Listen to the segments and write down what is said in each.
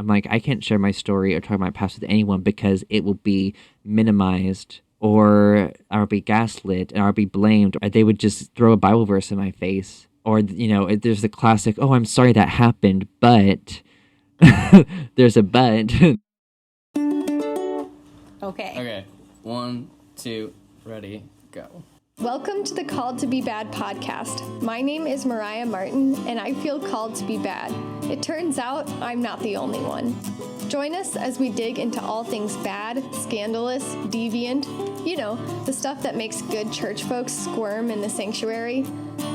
I'm like, I can't share my story or talk about my past with anyone because it will be minimized or I'll be gaslit and I'll be blamed. Or they would just throw a Bible verse in my face. Or, there's the classic, oh, I'm sorry that happened, but there's a but. Okay. 1, 2, ready, go. Welcome to the Called to Be Bad podcast. My name is Mariah Martin, and I feel called to be bad. It turns out I'm not the only one. Join us as we dig into all things bad, scandalous, deviant, the stuff that makes good church folks squirm in the sanctuary.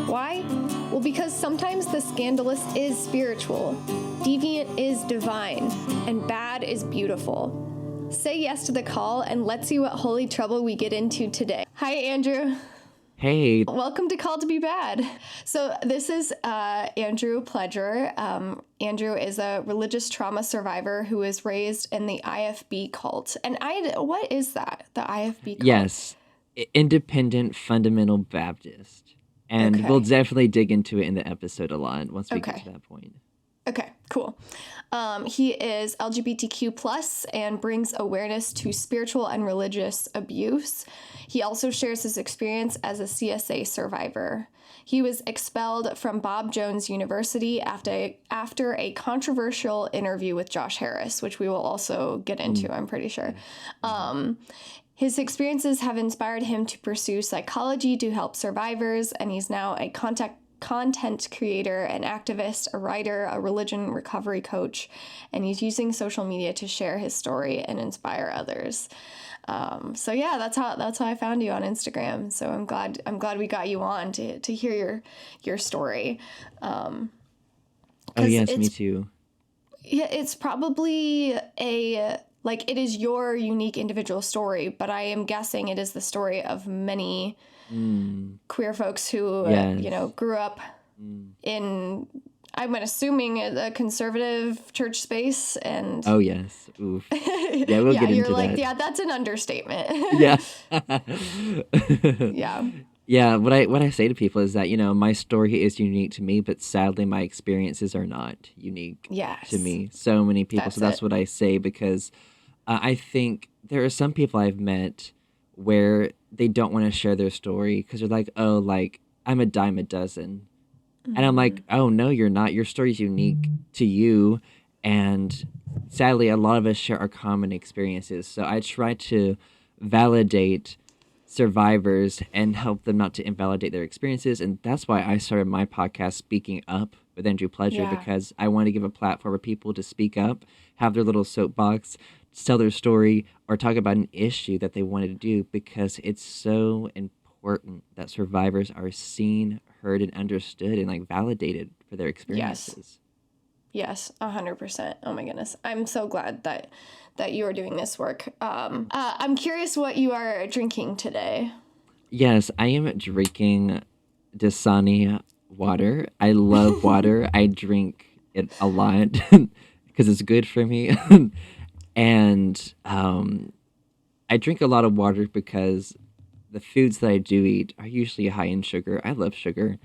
Why? Well, because sometimes the scandalous is spiritual, deviant is divine, and bad is beautiful. Say yes to the call, and let's see what holy trouble we get into today. Hi, Andrew. Hey. Welcome to Call to Be Bad. So this is Andrew Pledger. Andrew is a religious trauma survivor who was raised in the IFB cult. And what is that, the IFB cult? Yes, Independent Fundamental Baptist. And we'll definitely dig into it in the episode a lot once we get to that point. Okay, cool. He is LGBTQ plus and brings awareness to spiritual and religious abuse. He also shares his experience as a CSA survivor. He was expelled from Bob Jones University after a controversial interview with Josh Harris, which we will also get into, I'm pretty sure. His experiences have inspired him to pursue psychology to help survivors, and he's now a content creator, an activist, a writer, a religion recovery coach, and he's using social media to share his story and inspire others. So yeah, that's how I found you on Instagram. So I'm glad we got you on to hear your story. Oh yes, me too. Yeah, it's probably it is your unique individual story, but I am guessing it is the story of many queer folks who, grew up in, I'm assuming, a conservative church space. And oh, yes. Oof. Yeah, we'll get into that. Yeah, that's an understatement. Yeah. Yeah. Yeah, what I say to people is that, my story is unique to me, but sadly my experiences are not unique to me. So many people. That's what I say, because I think there are some people I've met where they don't want to share their story because they're like, oh, I'm a dime a dozen. And I'm like, oh, no, you're not. Your story's unique to you. And sadly, a lot of us share our common experiences. So I try to validate survivors and help them not to invalidate their experiences. And that's why I started my podcast, Speaking Up with Andrew Pledger, because I want to give a platform for people to speak up, have their little soapbox, tell their story, or talk about an issue that they wanted to do, because it's so important that survivors are seen, heard, and understood and validated for their experiences. Yes, 100%. Oh my goodness. I'm so glad that you are doing this work. I'm curious what you are drinking today. Yes, I am drinking Dasani water. I love water. I drink it a lot because it's good for me. And I drink a lot of water because the foods that I do eat are usually high in sugar. I love sugar.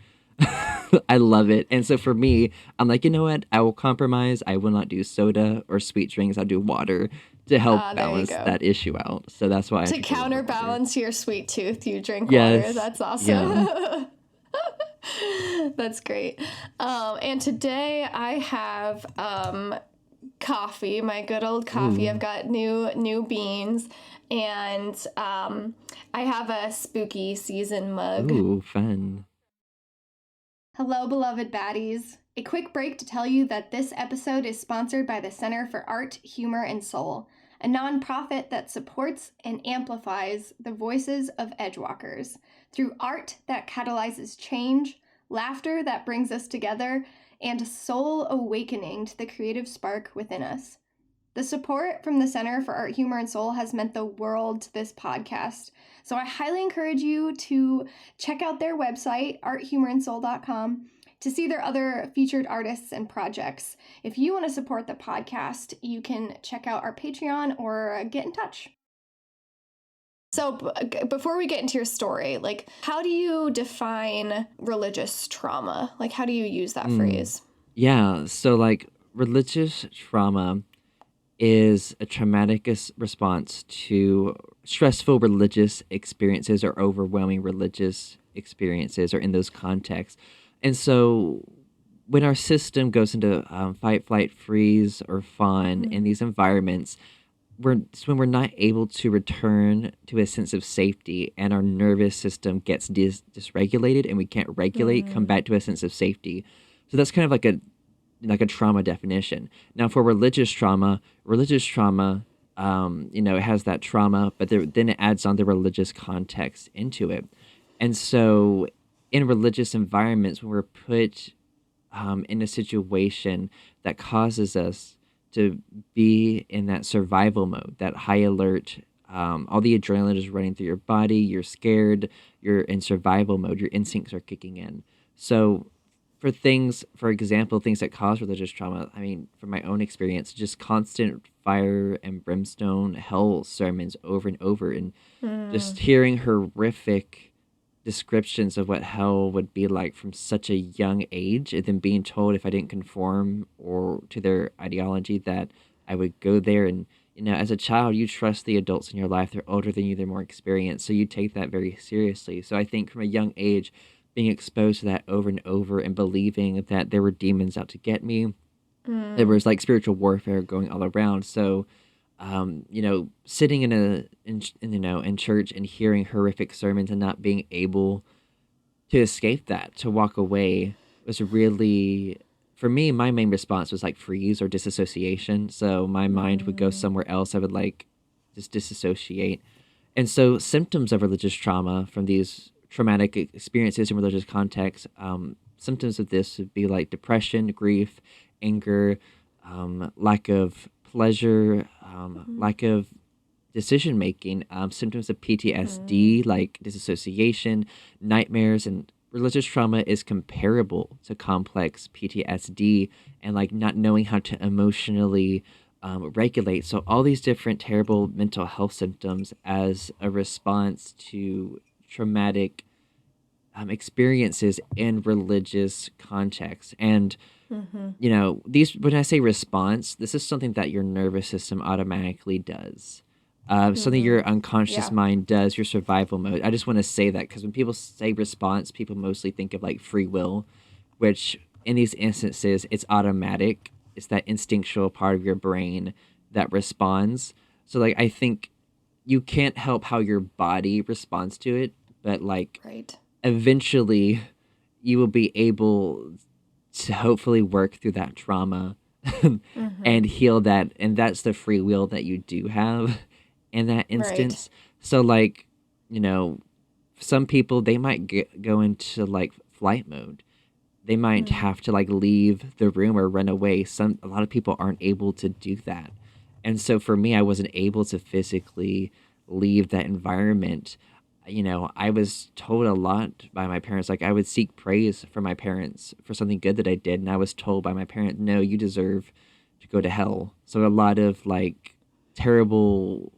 I love it. And so for me, I'm like, you know what? I will compromise. I will not do soda or sweet drinks. I'll do water to help balance that issue out. So that's why to counterbalance your sweet tooth, you drink water. That's awesome. Yeah. That's great. And today I have coffee, my good old coffee. I've got new beans, and I have a spooky season mug. Ooh, fun. Hello, beloved baddies. A quick break to tell you that this episode is sponsored by the Center for Art, Humor, and Soul, a nonprofit that supports and amplifies the voices of edgewalkers through art that catalyzes change, laughter that brings us together, and soul awakening to the creative spark within us. The support from the Center for Art, Humor, and Soul has meant the world to this podcast, so I highly encourage you to check out their website, arthumorandsoul.com, to see their other featured artists and projects. If you want to support the podcast, you can check out our Patreon or get in touch. So before we get into your story, how do you define religious trauma? How do you use that phrase? Yeah, so religious trauma is a traumatic response to stressful religious experiences or overwhelming religious experiences or in those contexts. And so when our system goes into fight, flight, freeze, or fawn in these environments, it's when we're not able to return to a sense of safety and our nervous system gets dysregulated and we can't regulate, come back to a sense of safety. So that's kind of like a trauma definition. Now for religious trauma, it has that trauma, but then it adds on the religious context into it. And so in religious environments, when we're put in a situation that causes us to be in that survival mode, that high alert, all the adrenaline is running through your body, you're scared, you're in survival mode, your instincts are kicking in. So for example, things that cause religious trauma, I mean, from my own experience, just constant fire and brimstone hell sermons over and over, and just hearing horrific descriptions of what hell would be like from such a young age, and then being told if I didn't conform or to their ideology that I would go there. And as a child, you trust the adults in your life. They're older than you, they're more experienced, so you take that very seriously. So I think from a young age, being exposed to that over and over and believing that there were demons out to get me, there was like spiritual warfare going all around. So sitting in church and hearing horrific sermons and not being able to escape that, to walk away, was really, for me, my main response was like freeze or disassociation. So my mind would go somewhere else. I would like just disassociate. And so symptoms of religious trauma from these traumatic experiences in religious contexts, symptoms of this would be like depression, grief, anger, lack of pleasure, lack of decision making, symptoms of PTSD like disassociation, nightmares, and religious trauma is comparable to complex PTSD and like not knowing how to emotionally regulate. So all these different terrible mental health symptoms as a response to traumatic experiences in religious contexts. And these, when I say response, this is something that your nervous system automatically does. Something your unconscious mind does, your survival mode. I just want to say that because when people say response, people mostly think of like free will, which in these instances, it's automatic. It's that instinctual part of your brain that responds. So like, I think you can't help how your body responds to it, but like eventually you will be able to hopefully work through that trauma and heal that. And that's the free will that you do have in that instance. So like, some people, they might go into like flight mode. They might have to like leave the room or run away. A lot of people aren't able to do that. And so for me, I wasn't able to physically leave that environment. I was told a lot by my parents. Like I would seek praise from my parents for something good that I did. And I was told by my parents, no, you deserve to go to hell. So a lot of like terrible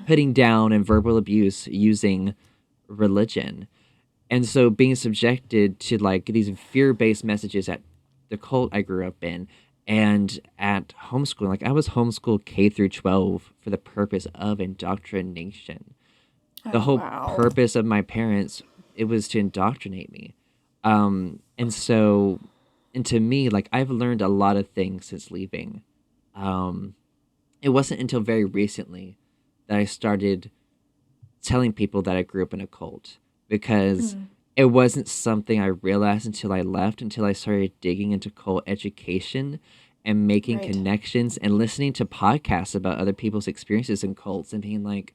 putting down and verbal abuse using religion. And so being subjected to like these fear-based messages at the cult I grew up in and at homeschooling, like I was homeschooled K through 12 for the purpose of indoctrination. The whole purpose of my parents, it was to indoctrinate me. And to me, like I've learned a lot of things since leaving. It wasn't until very recently that I started telling people that I grew up in a cult, because it wasn't something I realized until I left, until I started digging into cult education and making connections and listening to podcasts about other people's experiences in cults and being like,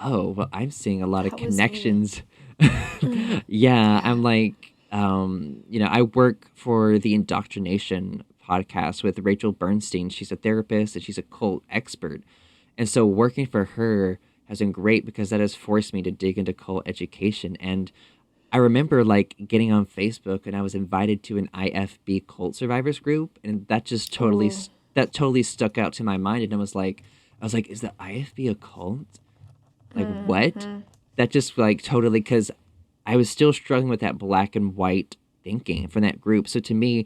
oh, well, I'm seeing a lot of connections. I'm like, I work for the Indoctrination podcast with Rachel Bernstein. She's a therapist and she's a cult expert. And so working for her has been great because that has forced me to dig into cult education. And I remember like getting on Facebook and I was invited to an IFB cult survivors group, and that just totally stuck out to my mind. And I was like, is the IFB a cult? Like what? That just like totally, because I was still struggling with that black and white thinking from that group. So to me,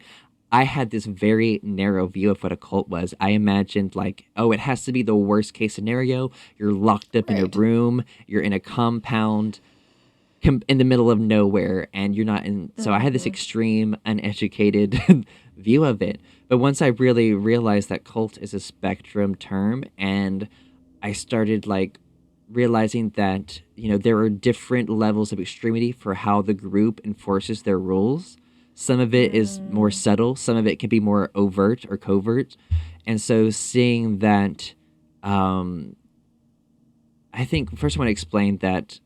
I had this very narrow view of what a cult was. I imagined like, oh, it has to be the worst case scenario. You're locked up in a room. You're in a compound in the middle of nowhere, and you're not in. So I had this extreme, uneducated view of it. But once I really realized that cult is a spectrum term, and I started like realizing that, you know, there are different levels of extremity for how the group enforces their rules. Some of it is more subtle, some of it can be more overt or covert. And so seeing that, I think first I want to explain that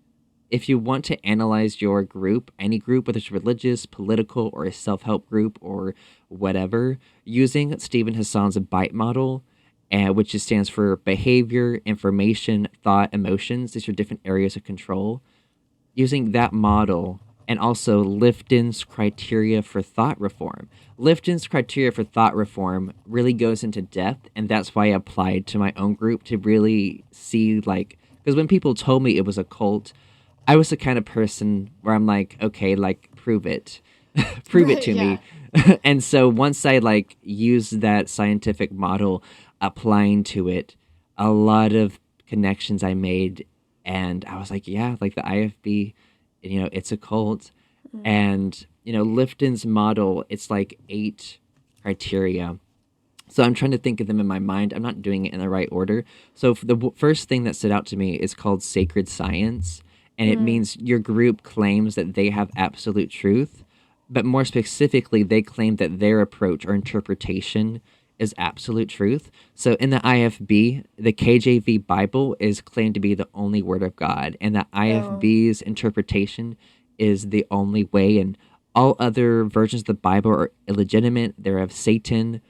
if you want to analyze your group, any group, whether it's religious, political, or a self-help group or whatever, using Stephen Hassan's BITE model, which stands for behavior, information, thought, emotions. These are different areas of control. Using that model and also Lifton's criteria for thought reform. Lifton's criteria for thought reform really goes into depth, and that's why I applied to my own group to really see, like, because when people told me it was a cult, I was the kind of person where I'm like, okay, like, prove it. Prove it to me. And so once I, like, used that scientific model applying to it, a lot of connections I made, and I was like, yeah, like the IFB, you know, it's a cult. And, you know, Lifton's model, it's like 8 criteria. So I'm trying to think of them in my mind. I'm not doing it in the right order. So the first thing that stood out to me is called sacred science. And it means your group claims that they have absolute truth. But more specifically, they claim that their approach or interpretation is absolute truth. So in the IFB, the KJV Bible is claimed to be the only word of God. And the IFB's interpretation is the only way. And all other versions of the Bible are illegitimate. They're of Satan.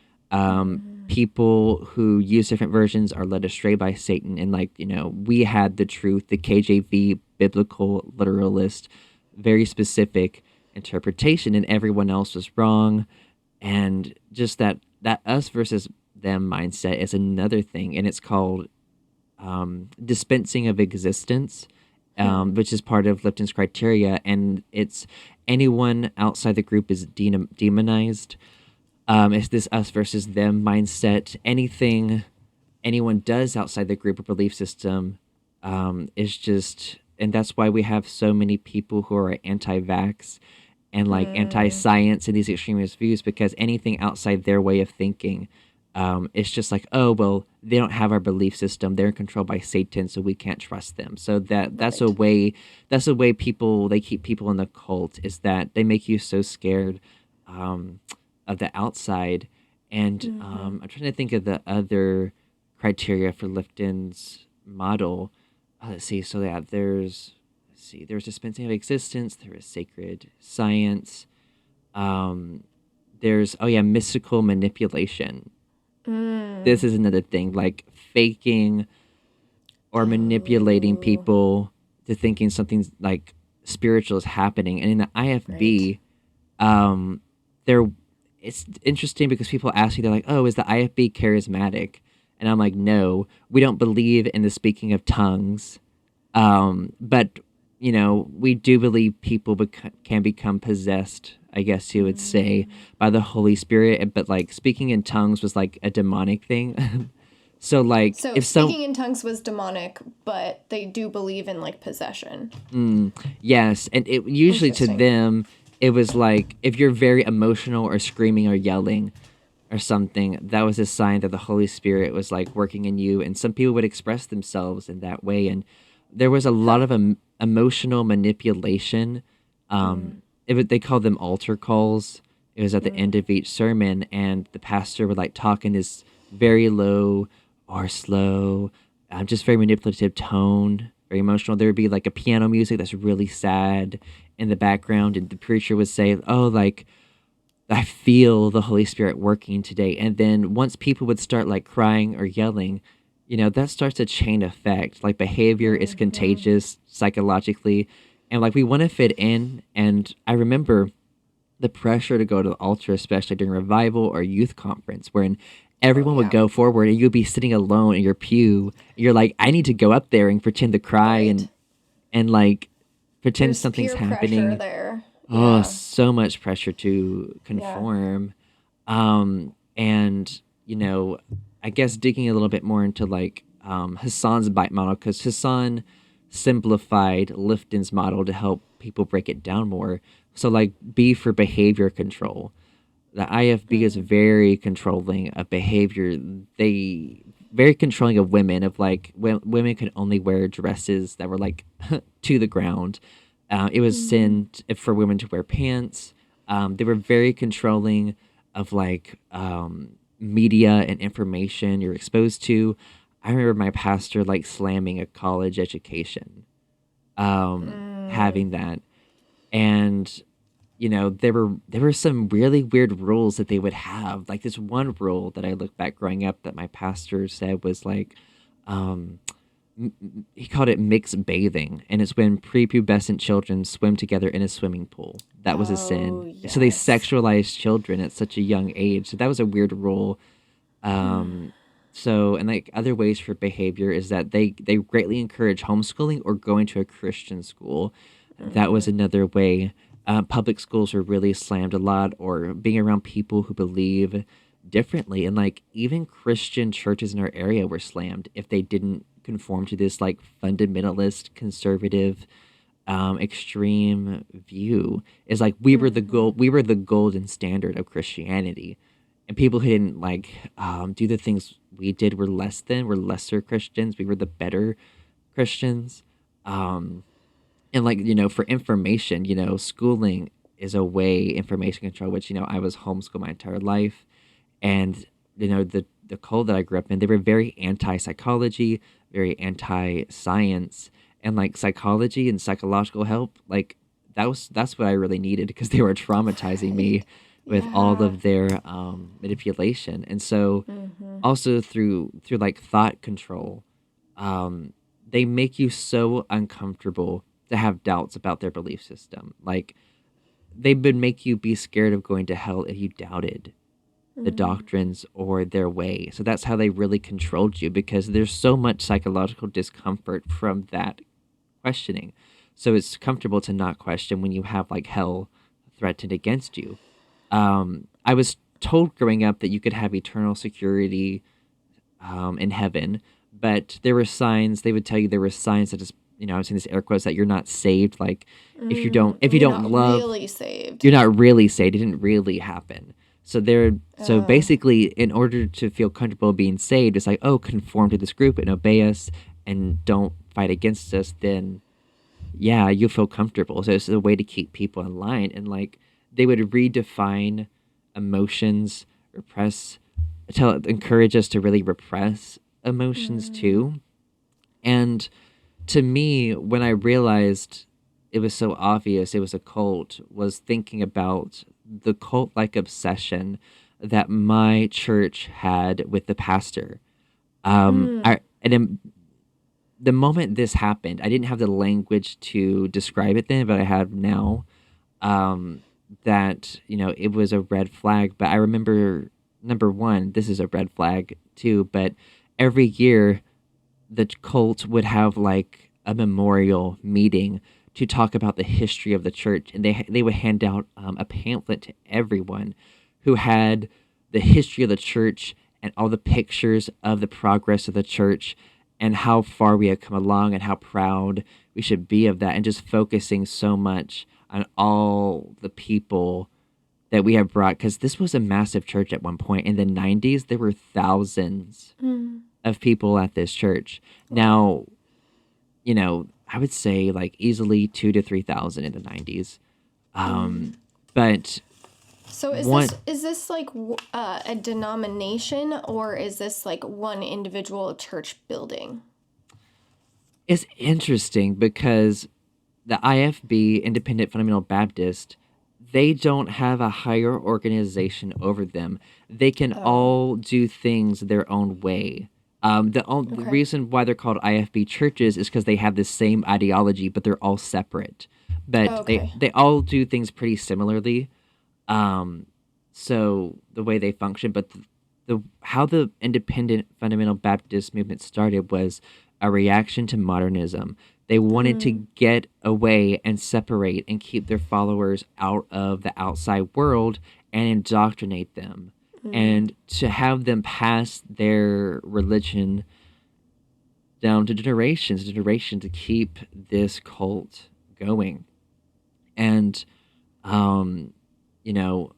People who use different versions are led astray by Satan. And, like, you know, we had the truth, the KJV biblical literalist, very specific interpretation, and everyone else was wrong. And just that us versus them mindset is another thing. And it's called dispensing of existence, which is part of Lipton's criteria. And it's anyone outside the group is demonized. It's this us versus them mindset. Anything anyone does outside the group or belief system is just, and that's why we have so many people who are anti-vax and like anti-science and these extremist views, because anything outside their way of thinking, it's just like, oh, well, they don't have our belief system. They're controlled by Satan, so we can't trust them. So that's a way people, they keep people in the cult, is that they make you so scared of the outside. And I'm trying to think of the other criteria for Lifton's model. Let's see. So yeah, there's dispensing of existence. There is sacred science. There's mystical manipulation. This is another thing, like faking or manipulating people to thinking something like spiritual is happening. And in the IFB, it's interesting because people ask me, they're like, oh, is the IFB charismatic? And I'm like, no, we don't believe in the speaking of tongues. But, you know, we do believe people can become possessed, I guess you would say, by the Holy Spirit. But, like, speaking in tongues was, like, a demonic thing. So if speaking in tongues was demonic, but they do believe in, like, possession. Yes, and it usually to them, it was like, if you're very emotional or screaming or yelling or something, that was a sign that the Holy Spirit was, like, working in you. And some people would express themselves in that way. And there was a lot of emotional manipulation. They called them altar calls. It was at the end of each sermon, and the pastor would, like, talk in this very low or slow, just very manipulative tone, very emotional. There would be, like, a piano music that's really sad in the background, and the preacher would say, oh, like, I feel the Holy Spirit working today. And then once people would start, like, crying or yelling, you know, that starts a chain effect. Like, behavior is contagious psychologically, and, like, we want to fit in. And I remember the pressure to go to the altar, especially during revival or youth conference, wherein everyone would go forward and you'd be sitting alone in your pew. You're like, I need to go up there and pretend to cry and like pretend something's happening. There. Oh, so much pressure to conform. And, I guess digging a little bit more into like Hassan's bite model, because Hassan simplified Lifton's model to help people break it down more. So like B for behavior control. The IFB is very controlling of behavior. They very controlling of women. Of like women could only wear dresses that were like to the ground. It was sin for women to wear pants. They were very controlling of like media and information you're exposed to. I remember my pastor like slamming a college education, having that, and there were some really weird rules that they would have. Like this one rule that I look back growing up that my pastor said was like, he called it mixed bathing, and it's when prepubescent children swim together in a swimming pool. That was a sin. Yes. So they sexualized children at such a young age. So that was a weird rule. So, and like other ways for behavior is that they greatly encourage homeschooling or going to a Christian school. That was another way. Public schools were really slammed a lot, or being around people who believe differently. And like even Christian churches in our area were slammed if they didn't conform to this like fundamentalist, conservative, extreme view. Is like we were the golden standard of Christianity. And people who didn't like do the things we did were lesser Christians. We were the better Christians. And like, for information, schooling is a way, information control, which, I was homeschooled my entire life. And, the cult that I grew up in, they were very anti-psychology, very anti-science, and like psychology and psychological help. Like that's what I really needed, because they were traumatizing me with all of their manipulation. And so also through like thought control, they make you so uncomfortable to have doubts about their belief system. Like they would make you be scared of going to hell if you doubted the doctrines or their way. So that's how they really controlled you, because there's so much psychological discomfort from that questioning. So it's comfortable to not question when you have like hell threatened against you. I was told growing up that you could have eternal security in heaven, but there were signs. They would tell you there were signs that is, I was saying this air quotes, that you're not saved. Like if you don't love, really saved. You're not really saved. It didn't really happen. So so basically, in order to feel comfortable being saved, it's like, oh, conform to this group and obey us and don't fight against us. Then, yeah, you'll feel comfortable. So it's a way to keep people in line. And like they would redefine emotions, encourage us to really repress emotions too. And to me, when I realized it was so obvious it was a cult, was thinking about the cult-like obsession that my church had with the pastor. The moment this happened, I didn't have the language to describe it then, but I have now. That it was a red flag. But I remember, number one, this is a red flag too. But every year, the cult would have like a memorial meeting to talk about the history of the church, and they would hand out a pamphlet to everyone who had the history of the church and all the pictures of the progress of the church and how far we had come along and how proud we should be of that, and just focusing so much on all the people that we have brought, because this was a massive church at one point. In the 90s, there were thousands of people at this church. Now, I would say like easily 2,000 to 3,000 in the 90s. But so is this like a denomination, or is this like one individual church building? It's interesting because the IFB, Independent Fundamental Baptist, they don't have a higher organization over them. They can all do things their own way. The reason why they're called IFB churches is because they have the same ideology, but they're all separate. But they all do things pretty similarly. So the way they function, but how the Independent Fundamental Baptist movement started was a reaction to modernism. They wanted to get away and separate and keep their followers out of the outside world and indoctrinate them, and to have them pass their religion down to generations to keep this cult going. And, you know,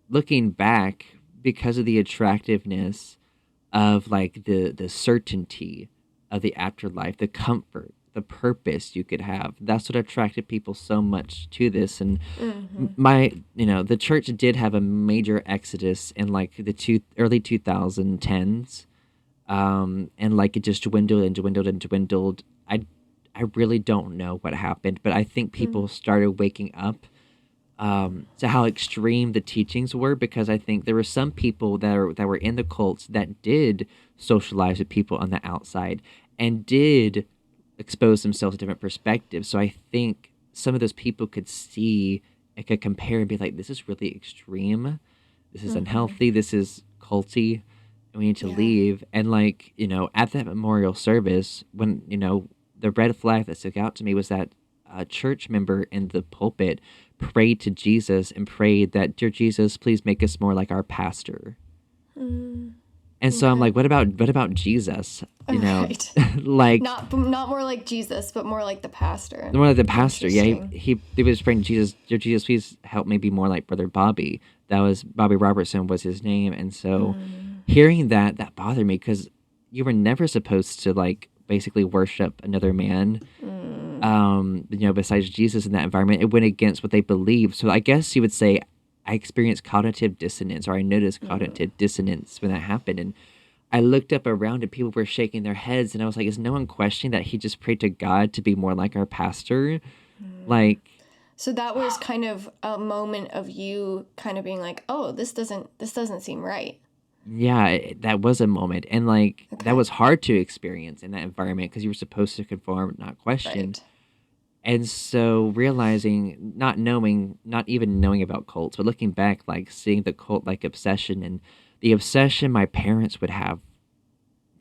looking back, because of the attractiveness of like the certainty of the afterlife, the comfort, the purpose you could have, that's what attracted people so much to this. And the church did have a major exodus in like the early 2010s, and like it just dwindled and dwindled and dwindled. I really don't know what happened, but I think people started waking up to how extreme the teachings were, because I think there were some people that were in the cults that did socialize with people on the outside and did expose themselves to different perspectives. So I think some of those people could see and could compare and be like, this is really extreme. This is unhealthy. This is culty. And we need to leave. And like, at that memorial service, when, the red flag that stuck out to me was that a church member in the pulpit prayed to Jesus and prayed that, dear Jesus, please make us more like our pastor. And so I'm like, what about Jesus? Right. Like not more like Jesus, but more like the pastor. More like the pastor. Yeah, he was praying, Jesus, dear Jesus, please help me be more like Brother Bobby. That was Bobby Robertson was his name. And so hearing that bothered me, because you were never supposed to like basically worship another man, besides Jesus in that environment. It went against what they believed. So I guess you would say I experienced cognitive dissonance, or I noticed cognitive dissonance when that happened. And I looked up around and people were shaking their heads, and I was like, is no one questioning that he just prayed to God to be more like our pastor? Like, so that was kind of a moment of you kind of being like, oh, this doesn't seem right. Yeah, that was a moment. And like, that was hard to experience in that environment, because you were supposed to conform, not question. Right. And so realizing, not even knowing about cults, but looking back, like seeing the cult like obsession and the obsession my parents would have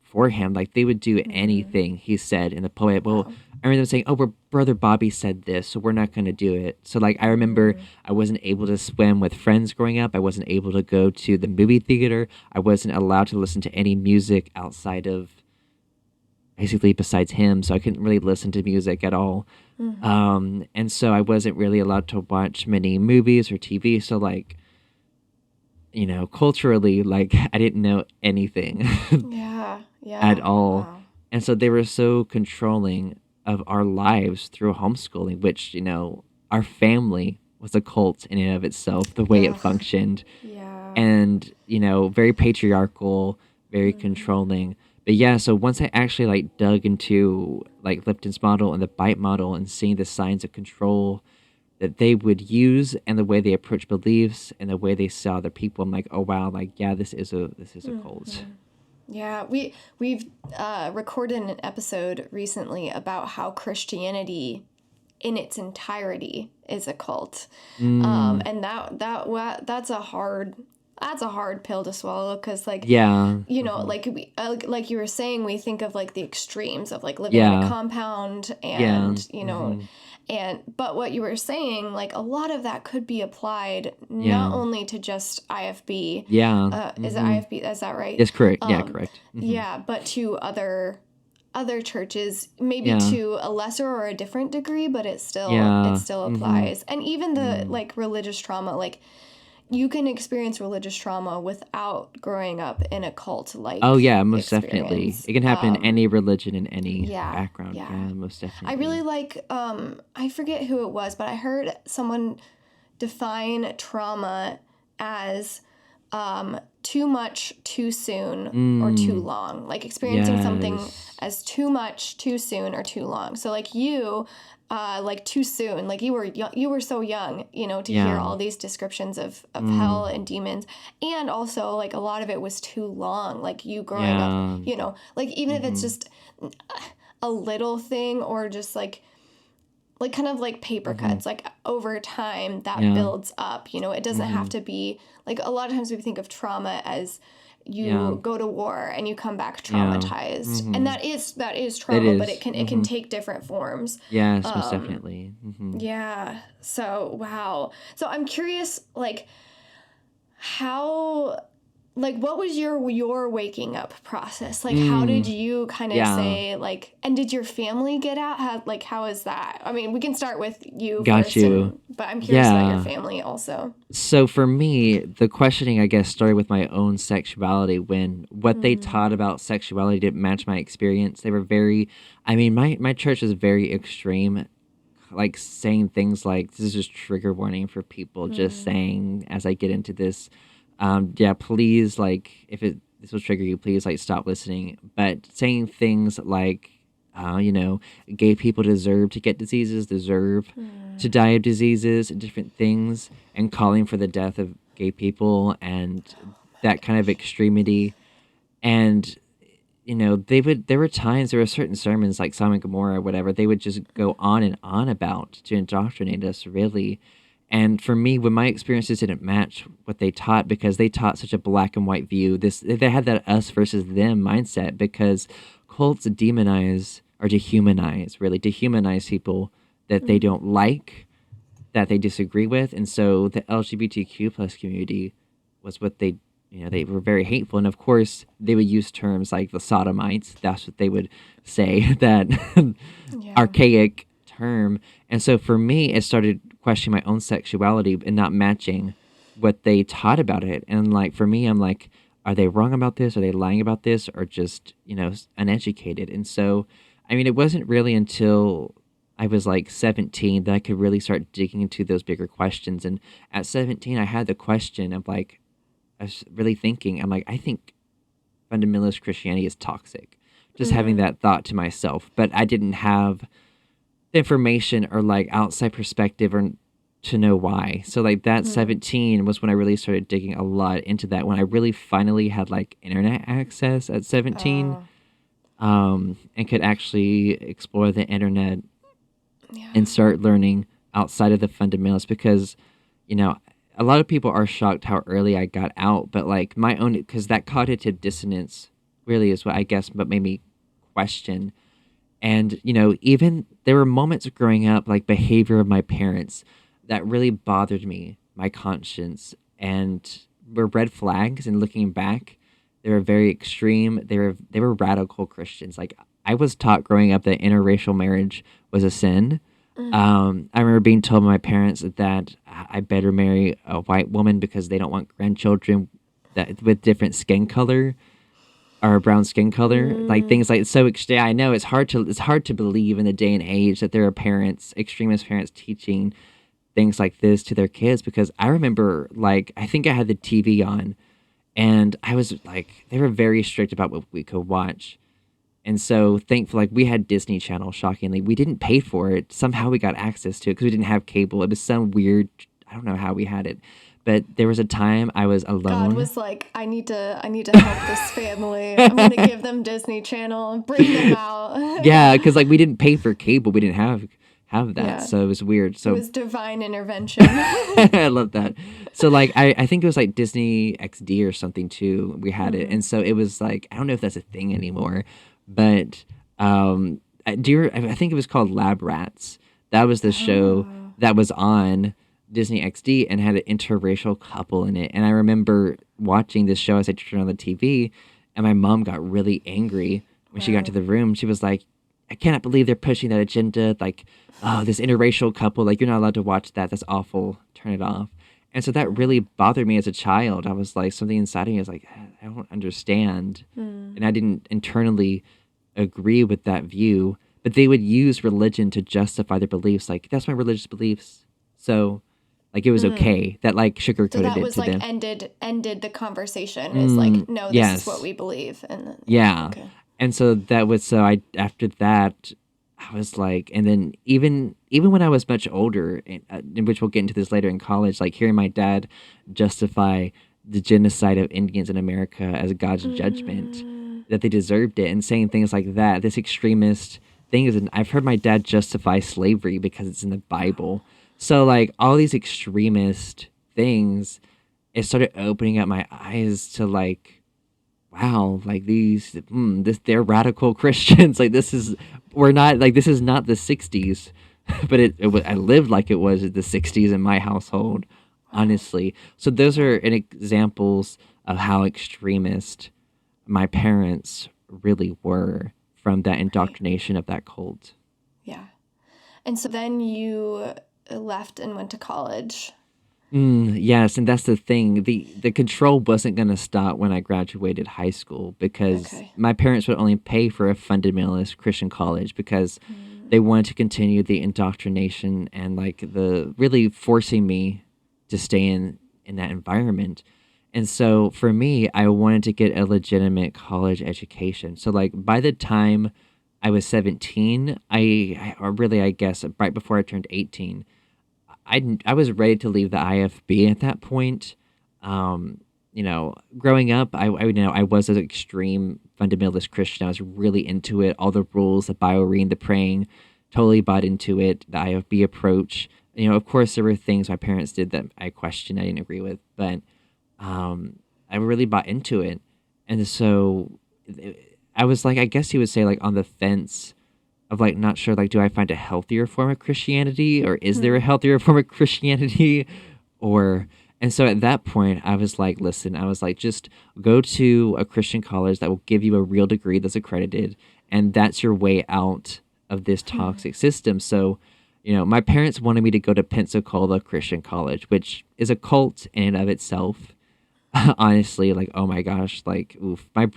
for him, like they would do anything he said in the pulpit. Well, I remember them saying, oh, Brother Bobby said this, so we're not going to do it. So like, I remember I wasn't able to swim with friends growing up. I wasn't able to go to the movie theater. I wasn't allowed to listen to any music outside of, basically besides him. So I couldn't really listen to music at all. And so I wasn't really allowed to watch many movies or TV. So like, culturally, like I didn't know anything at all. Wow. And so they were so controlling of our lives through homeschooling, which, our family was a cult in and of itself, the way it functioned. Yeah. And, very patriarchal, very controlling. But yeah, so once I actually like dug into like Lipton's model and the bite model and seeing the signs of control that they would use and the way they approach beliefs and the way they saw other people, I'm like, oh wow, like yeah, this is a cult. Yeah, we've recorded an episode recently about how Christianity in its entirety is a cult. And that's a hard pill to swallow, because like, like we like you were saying, we think of like the extremes of like living in a compound and but what you were saying, like a lot of that could be applied not only to just IFB. Is it IFB? Is that right? Yes, correct. Correct. Yeah, but to other churches, maybe to a lesser or a different degree, but it still applies. And even the like religious trauma, like you can experience religious trauma without growing up in a cult. Like, oh yeah, most definitely. It can happen in any religion, in any background. Yeah, most definitely. I really like. I forget who it was, but I heard someone define trauma as too much, too soon, or too long. Like experiencing something as too much, too soon, or too long. So like you. Like too soon, like you were so young, to hear all these descriptions of hell and demons, and also like a lot of it was too long, like you growing up, like even if it's just a little thing or just like kind of like paper cuts, like over time that builds up, it doesn't have to be like a lot of times we think of trauma as you go to war and you come back traumatized, and that is trauma, but it can take different forms. Yes, most definitely. Yeah. So wow. So I'm curious, like, how, like, what was your waking up process? Like, how did you kind of say, like, and did your family get out? How is that? I mean, we can start with you first, but I'm curious about your family also. So for me, the questioning, I guess, started with my own sexuality when what they taught about sexuality didn't match my experience. They were very, I mean, my church is very extreme, like saying things like, this is just trigger warning for people, just saying as I get into this, please, like, if this will trigger you, please, like, stop listening. But saying things like, gay people deserve to get diseases, deserve to die of diseases and different things, and calling for the death of gay people and that kind of extremity. And, there were times, there were certain sermons like Sodom and Gomorrah or whatever, they would just go on and on about to indoctrinate us, really. And for me, when my experiences didn't match what they taught, because they taught such a black and white view, they had that us versus them mindset, because cults dehumanize people that they don't like, that they disagree with. And so the LGBTQ plus community was what they were very hateful. And of course, they would use terms like the sodomites. That's what they would say, that archaic term. And so for me, it started questioning my own sexuality and not matching what they taught about it. And like, for me, I'm like, are they wrong about this? Are they lying about this? Or just, uneducated? And so, I mean, it wasn't really until I was like 17 that I could really start digging into those bigger questions. And at 17, I had the question of like, I was really thinking, I'm like, I think fundamentalist Christianity is toxic. Just having that thought to myself. But I didn't have the information or like outside perspective or to know why. So like that 17 was when I really started digging a lot into that, when I really finally had like internet access at 17, and could actually explore the internet and start learning outside of the fundamentalists. Because, a lot of people are shocked how early I got out, but like my own, because that cognitive dissonance really is what I guess what made me question. And, even there were moments growing up, like behavior of my parents, that really bothered me, my conscience, and were red flags. And looking back, they were very extreme. They were radical Christians. Like, I was taught growing up that interracial marriage was a sin. I remember being told by my parents that I better marry a white woman because they don't want grandchildren with different skin color or brown skin color, like things like so. I know it's hard to believe in the day and age that there are parents, extremist parents, teaching things like this to their kids. Because I remember, like, I think I had the TV on, and I was like, they were very strict about what we could watch. And so thankfully, like, we had Disney Channel, shockingly. We didn't pay for it. Somehow we got access to it because we didn't have cable. It was some weird, I don't know how we had it. But there was a time I was alone. God was like, I need to help this family. I'm going to give them Disney Channel, bring them out. Yeah, because like we didn't pay for cable. We didn't have that. Yeah. So it was weird. So it was divine intervention. I love that. So like, I think it was like Disney XD or something too. We had it. And so it was like, I don't know if that's a thing anymore. But I think it was called Lab Rats. That was the show that was on Disney XD and had an interracial couple in it. And I remember watching this show as I turned on the TV, and my mom got really angry when she got to the room. She was like, I cannot believe they're pushing that agenda. Like, oh, this interracial couple, like, you're not allowed to watch that. That's awful. Turn it off. And so that really bothered me as a child. I was like, something inside of me was like, I don't understand. And I didn't internally agree with that view, but they would use religion to justify their beliefs. Like, that's my religious beliefs. So like, it was okay. That like sugarcoated it to them. So that was like ended the conversation. It's like, no, this is what we believe. And okay. And so that was, so after that, I was like, and then even when I was much older, in which we'll get into this later in college, like hearing my dad justify the genocide of Indians in America as God's judgment, that they deserved it, and saying things like that, this extremist thing is, I've heard my dad justify slavery because it's in the Bible. So like all these extremist things, it started opening up my eyes to like, wow, like they're radical Christians. Like this is not the 60s, but I lived like it was the 60s in my household. honestly. So those are examples of how extremist my parents really were from that indoctrination of that cult. Yeah. And so then you left and went to college. Yes, and that's the thing. The control wasn't going to stop when I graduated high school because my parents would only pay for a fundamentalist Christian college because they wanted to continue the indoctrination and like the really forcing me to stay in that environment. And so for me, I wanted to get a legitimate college education. So like by the time I was 17, or really I guess right before I turned 18, I was ready to leave the IFB at that point. Growing up, I was an extreme fundamentalist Christian. I was really into it. All the rules, the bio reading, the praying, totally bought into it. The IFB approach. Of course, there were things my parents did that I questioned, I didn't agree with, but I really bought into it. And so I was like, I guess you would say, like on the fence of like not sure, like, do I find a healthier form of Christianity, or is there a healthier form of Christianity? And so at that point I was like, listen, I was like, just go to a Christian college that will give you a real degree that's accredited, and that's your way out of this toxic system. So, my parents wanted me to go to Pensacola Christian College, which is a cult in and of itself. Honestly, like, oh my gosh, like, oof. My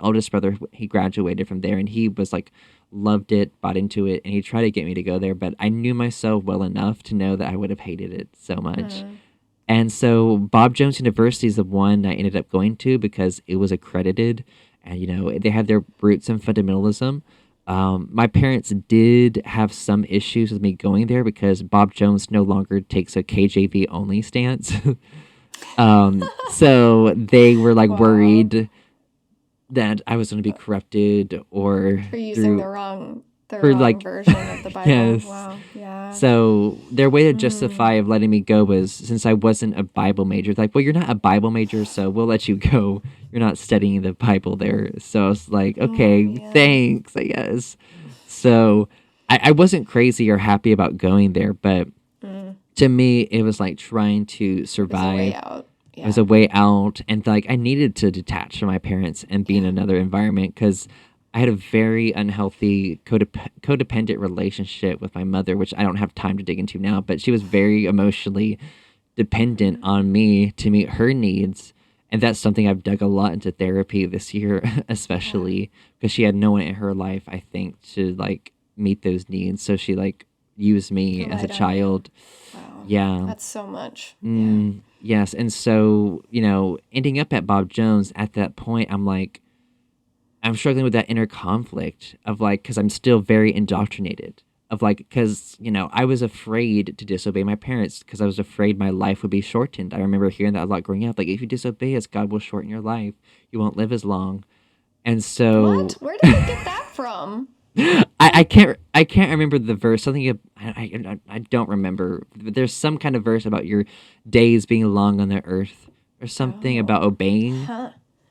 oldest brother, he graduated from there, and he was like, loved it, bought into it, and he tried to get me to go there, but I knew myself well enough to know that I would have hated it so much. And so Bob Jones University is the one I ended up going to because it was accredited, and they had their roots in fundamentalism. My parents did have some issues with me going there because Bob Jones no longer takes a KJV only stance. So they were like worried that I was going to be corrupted or for using the wrong version of the Bible. Yes. Wow. Yeah. So their way to justify of letting me go was, since I wasn't a Bible major, like, well, you're not a Bible major, so we'll let you go. You're not studying the Bible there. So I was like, okay, thanks, I guess. So I wasn't crazy or happy about going there, but to me, it was like trying to survive. It was a way out, and like I needed to detach from my parents and be in another environment because I had a very unhealthy codependent relationship with my mother, which I don't have time to dig into now, but she was very emotionally dependent on me to meet her needs. And that's something I've dug a lot into therapy this year, especially because she had no one in her life, I think, to like meet those needs. So she like used me as a child. Wow. Yeah. That's so much. Yes. And so, ending up at Bob Jones at that point, I'm struggling with that inner conflict of like, because I'm still very indoctrinated of like, because, I was afraid to disobey my parents because I was afraid my life would be shortened. I remember hearing that a lot growing up. Like, if you disobey us, God will shorten your life. You won't live as long. And so. What? Where did you get that from? I can't remember the verse. Something I don't remember. But there's some kind of verse about your days being long on the earth, or something about obeying.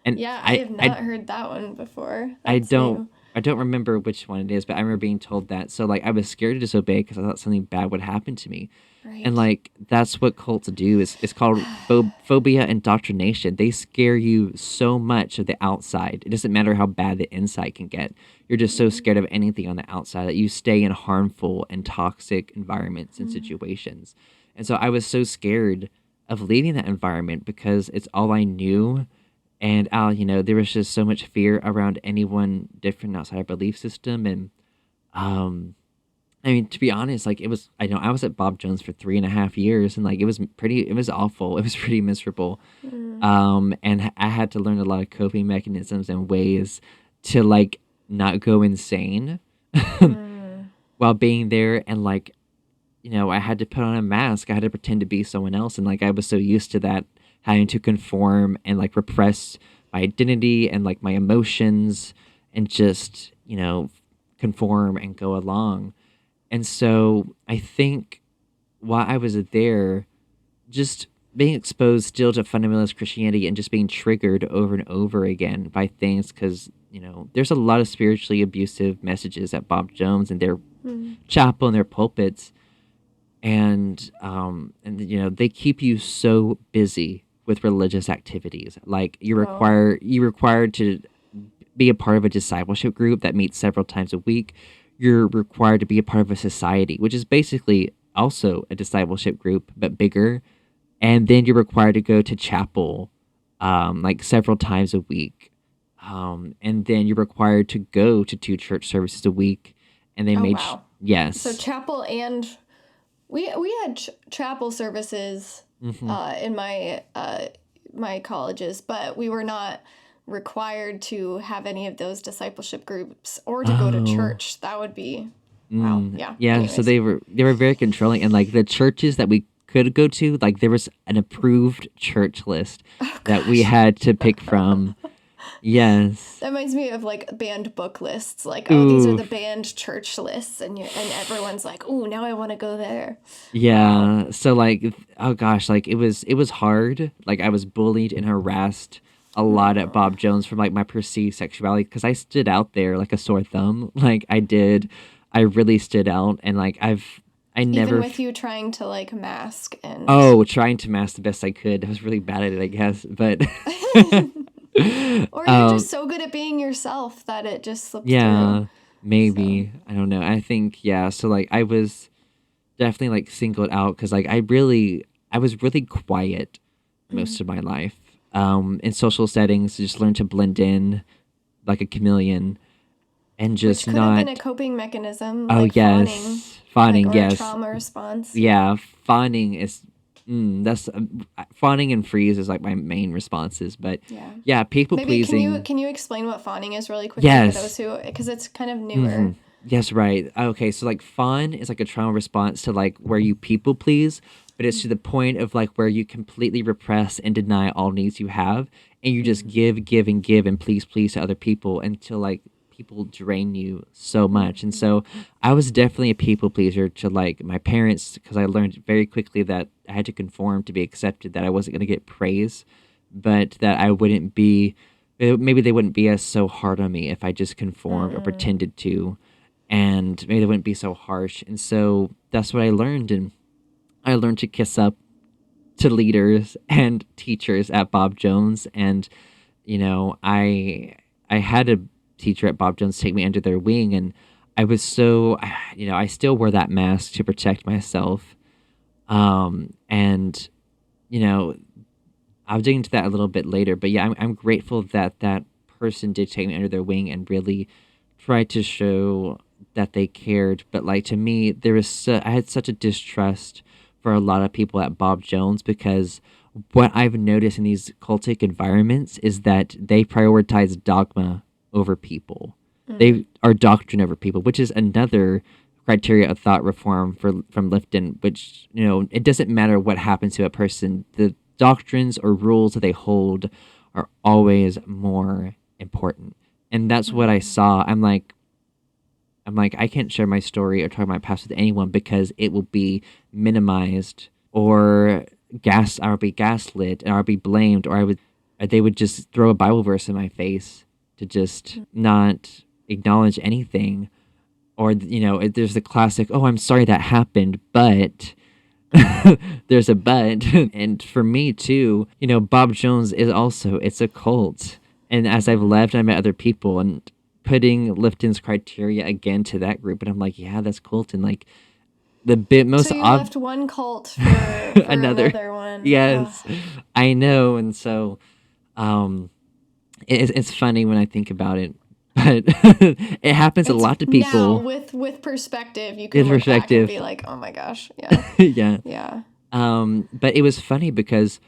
And I have not heard that one before. That's new. I don't remember which one it is, but I remember being told that. So like I was scared to disobey because I thought something bad would happen to me. Right. And like that's what cults do. It's called phobia indoctrination. They scare you so much of the outside. It doesn't matter how bad the inside can get. You're just so scared of anything on the outside that you stay in harmful and toxic environments and situations. And so I was so scared of leaving that environment because it's all I knew. And there was just so much fear around anyone different outside our belief system. And to be honest, like I was at Bob Jones for 3.5 years, and like it was awful. It was pretty miserable. And I had to learn a lot of coping mechanisms and ways to like not go insane while being there. And like, I had to put on a mask. I had to pretend to be someone else. And like, I was so used to that, having to conform and like repress my identity and like my emotions and just, conform and go along. And so I think while I was there, just being exposed still to fundamentalist Christianity and just being triggered over and over again by things, because, there's a lot of spiritually abusive messages at Bob Jones and their chapel and their pulpits. and you know, they keep you so busy with religious activities. Like you're required to be a part of a discipleship group that meets several times a week. You're required to be a part of a society, which is basically also a discipleship group but bigger. And then you're required to go to chapel like several times a week. And then you're required to go to 2 church services a week. And they yes. So chapel, and we had chapel services in my colleges, but we were not required to have any of those discipleship groups or to go to church. That would be wow. Yeah. Anyways. So they were very controlling, and like the churches that we could go to, like there was an approved church list that we had to pick from. Yes. That reminds me of like band book lists. Like, oh, these are the band church lists, and everyone's like, oh, now I want to go there. Yeah. Wow. So like, oh gosh, like it was hard. Like I was bullied and harassed a lot at Bob Jones from like my perceived sexuality, because I stood out there like a sore thumb. Like I really stood out, and like I never, even with you trying to like mask and trying to mask the best I could. I was really bad at it, I guess, but or you're just so good at being yourself that it just slipped through. Maybe. So. I don't know. I think so like I was definitely like singled out because like I was really quiet most of my life. In social settings, just learn to blend in like a chameleon, and just which could have been a coping mechanism. Like fawning, like, yes, a trauma response. Yeah, fawning is that's fawning and freeze is like my main responses. But people pleasing. Can you explain what fawning is really quickly for those who, because it's kind of newer. Mm-hmm. Yes, right. Okay, so like fawn is like a trauma response to like where you people please. But it's to the point of like where you completely repress and deny all needs you have, and you just give and please to other people until like people drain you so much. And so I was definitely a people pleaser to like my parents, because I learned very quickly that I had to conform to be accepted, that I wasn't going to get praise, but that I wouldn't be, maybe they wouldn't be as so hard on me if I just conformed or pretended to, and maybe they wouldn't be so harsh. And so that's what I learned. And I learned to kiss up to leaders and teachers at Bob Jones. And, you know, I had a teacher at Bob Jones take me under their wing. And I was so, you know, I still wore that mask to protect myself. And, you know, I'll dig into that a little bit later. But yeah, I'm grateful that that person did take me under their wing and really tried to show that they cared. But like to me, I had such a distrust for a lot of people at Bob Jones, because what I've noticed in these cultic environments is that they prioritize dogma over people. They are doctrine over people, which is another criteria of thought reform from Lifton, which, you know, it doesn't matter what happens to a person. The doctrines or rules that they hold are always more important. And that's what I saw. I'm like, I can't share my story or talk about my past with anyone because it will be minimized, or I'll be gaslit, and I'll be blamed, or they would just throw a Bible verse in my face to just not acknowledge anything. Or, you know, there's the classic, oh, I'm sorry that happened, but there's a but. And for me too, you know, Bob Jones is also, it's a cult. And as I've left, I met other people, and putting Lifton's criteria again to that group, and I'm like, yeah, that's cult. And like the bit most so you left one cult for another one. Yes, I know. And so it's funny when I think about it, but it happens a lot to people. Now with perspective, you can look back and be like, oh my gosh, yeah. But it was funny because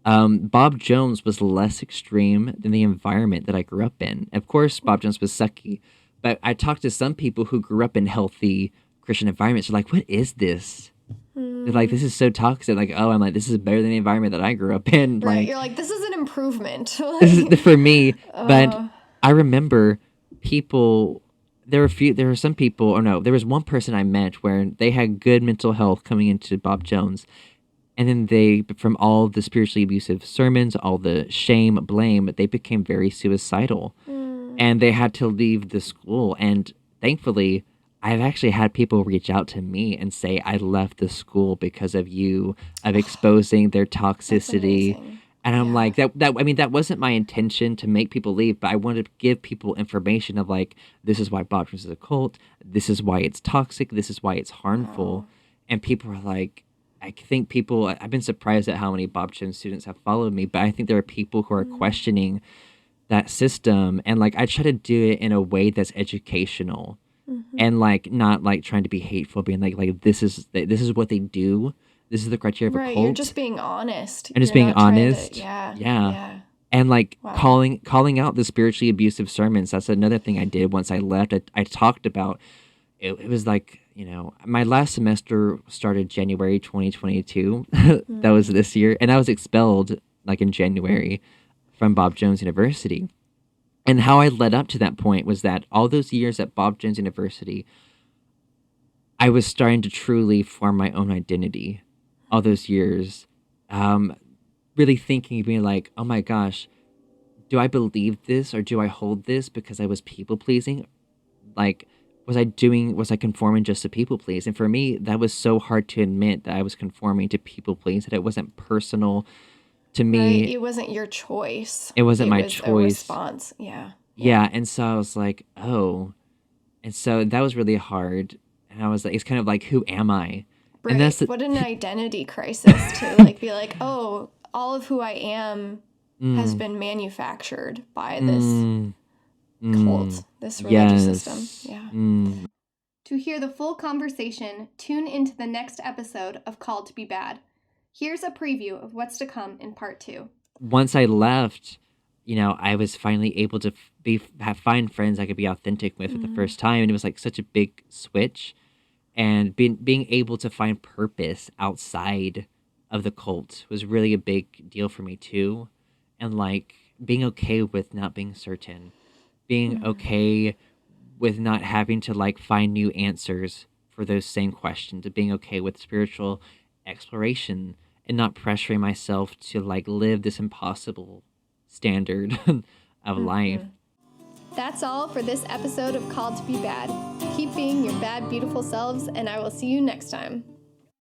Bob Jones was less extreme than the environment that I grew up in. Of course, Bob Jones was sucky, but I talked to some people who grew up in healthy Christian environments. They're like, what is this? They're like, this is so toxic. Like, oh, I'm like, this is better than the environment that I grew up in. Right, like, you're like, this is an improvement. This is for me. But I remember people, there were some people, or no, there was one person I met where they had good mental health coming into Bob Jones. And then from all the spiritually abusive sermons, all the shame, blame, they became very suicidal. And they had to leave the school. And thankfully, I've actually had people reach out to me and say, I left the school because of you, of exposing their toxicity. And I'm like, that wasn't my intention to make people leave, but I wanted to give people information of like, this is why Bob Jones is a cult. This is why it's toxic. This is why it's harmful. And people are like, I've been surprised at how many Bob Jones students have followed me, but I think there are people who are questioning that system. And like, I try to do it in a way that's educational. And like not like trying to be hateful, being like this is what they do. This is the criteria of a cult. You're just being honest. And just being honest. Yeah. And like calling out the spiritually abusive sermons. That's another thing I did once I left. I talked about it. It was like, my last semester started January 2022. That was this year, and I was expelled like in January from Bob Jones University. And how I led up to that point was that all those years at Bob Jones University, I was starting to truly form my own identity. All those years, really thinking, being like, oh my gosh, do I believe this or do I hold this because I was people pleasing? Like, was I conforming just to people please? And for me, that was so hard to admit that I was conforming to people please, that it wasn't personal to me. Right. It wasn't your choice. It wasn't my choice. A response. Yeah. Yeah. And so I was like, oh. And so that was really hard. And I was like, it's kind of like, who am I? Right. And that's what an identity crisis to like be like, oh, all of who I am has been manufactured by this cult, this religious system. Yeah. To hear the full conversation, tune into the next episode of Called to Be Bad. Here's a preview of what's to come in part 2. Once I left, I was finally able to find friends I could be authentic with for the first time. And it was like such a big switch. And being able to find purpose outside of the cult was really a big deal for me too. And like being okay with not being certain, being okay with not having to like find new answers for those same questions, and being okay with spiritual exploration and not pressuring myself to like live this impossible standard of life. That's all for this episode of Called to Be Bad. Keep being your bad, beautiful selves, and I will see you next time.